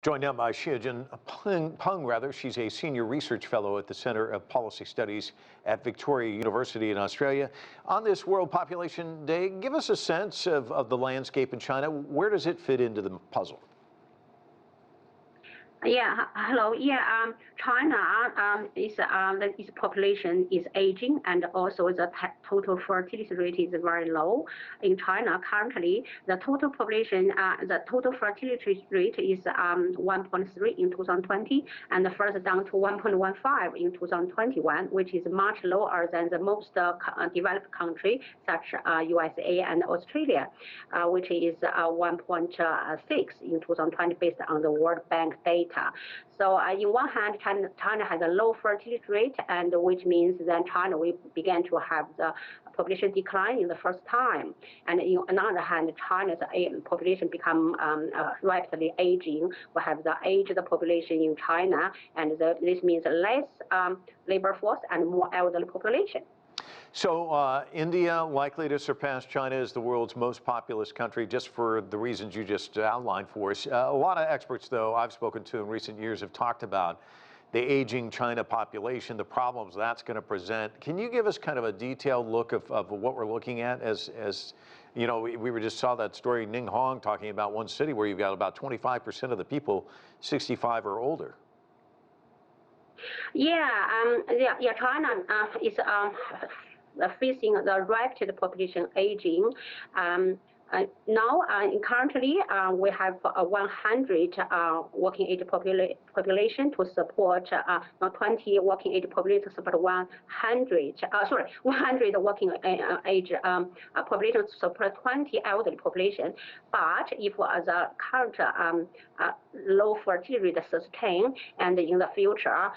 Joined now by Xiujian Peng. She's a senior research fellow at the Center of Policy Studies at Victoria University in Australia. On this World Population Day, give us a sense of the landscape in China. Where does it fit into the puzzle? Yeah, hello. Yeah, China its population is aging, and also the total fertility rate is very low. In China, currently, the total population, the total fertility rate is 1.3 in 2020, and further down to 1.15 in 2021, which is much lower than the most developed country, such USA and Australia, which is 1.6 in 2020 based on the World Bank data. So in one hand, China has a low fertility rate, and which means that China will begin to have the population decline in the first time. And in another hand, China's population become rapidly aging. We have the aged population in China, and this means less labor force and more elderly population. So India likely to surpass China as the world's most populous country, just for the reasons you just outlined for us. A lot of experts, though, I've spoken to in recent years have talked about the aging China population, the problems that's going to present. Can you give us kind of a detailed look of what we're looking at as you know, we were just saw that story, Ninghong, talking about one city where you've got about 25% of the people 65 or older. Yeah, China is facing the rapid population aging. Now, currently, we have 100 working age population to support, not 20 working age population to support 100 working age population to support 20 elderly population. But if the current low fertility rate sustain, and in the future,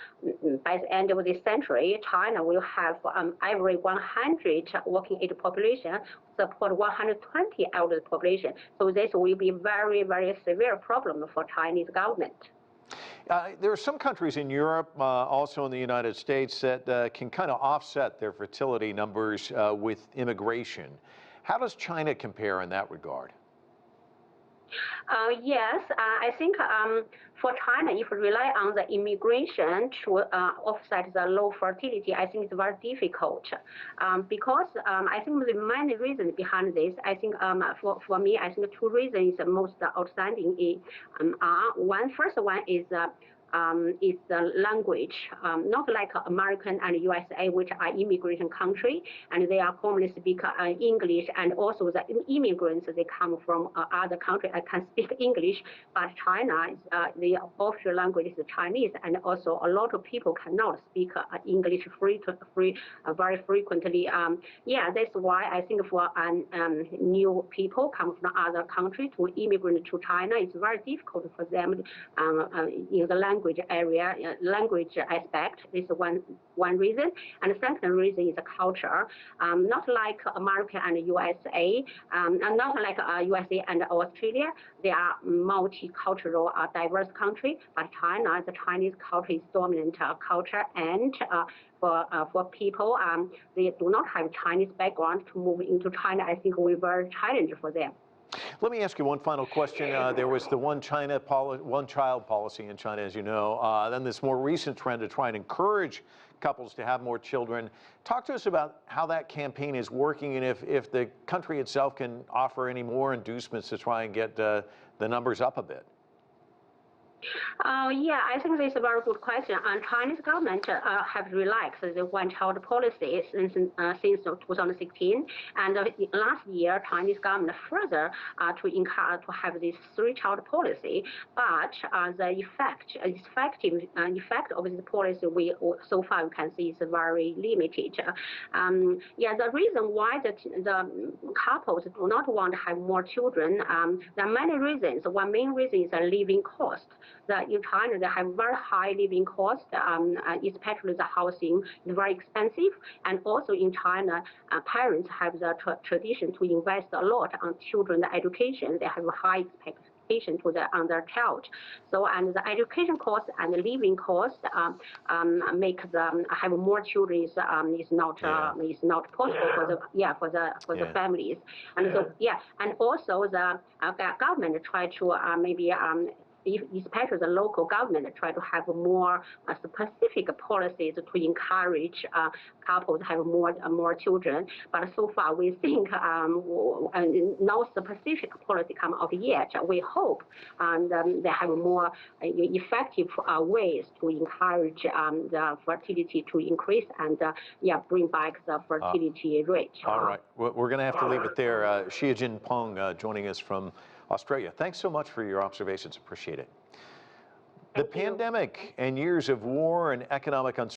by the end of this century, China will have every 100 working age population support 120 elderly population. So this will be very, very severe problem for Chinese government. There are some countries in Europe, also in the United States, that can kind of offset their fertility numbers with immigration. How does China compare in that regard? Yes, I think for China, if we rely on the immigration to offset the low fertility, I think it's very difficult because I think the many reasons behind this. I think for me, I think two reasons most outstanding first one is the language, not like American and USA, which are immigration country, and they are commonly speak English, and also the immigrants, they come from other countries and can speak English, but China, the official language is Chinese, and also a lot of people cannot speak English very frequently. Yeah, that's why I think for new people come from other countries to immigrate to China, it's very difficult for them in the language area, language aspect. This is one reason, and the second reason is the culture. Not like America and USA, and not like USA and Australia. They are multicultural, diverse country, but China, the Chinese culture is dominant culture, and for people, they do not have Chinese background to move into China. I think will be very challenging for them. Let me ask you one final question. There was the one child policy in China, as you know. Then this more recent trend to try and encourage couples to have more children. Talk to us about how that campaign is working, and if the country itself can offer any more inducements to try and get the numbers up a bit. Yeah, I think this is a very good question. And Chinese government have relaxed the one-child policy since 2016. And last year, Chinese government further to encourage to have this three-child policy. But the effect of this policy, so far we can see is very limited. Yeah, the reason why the couples do not want to have more children, there are many reasons. One main reason is the living cost. That in China, they have very high living costs, especially the housing is very expensive. And also in China, parents have the tradition to invest a lot on children's education. They have a high expectation on their child. So, and the education cost and the living cost make them have more children is not possible for the families. And so and also the government try to maybe especially the local government, try to have more specific policies to encourage couples to have more children. But so far, we think no specific policy come out yet. We hope they have more effective ways to encourage the fertility to increase and bring back the fertility rate. All right, we're going to have to leave it there. Xiujian Peng joining us from Australia. Thanks so much for your observations. Appreciate it. The pandemic and years of war and economic uncertainty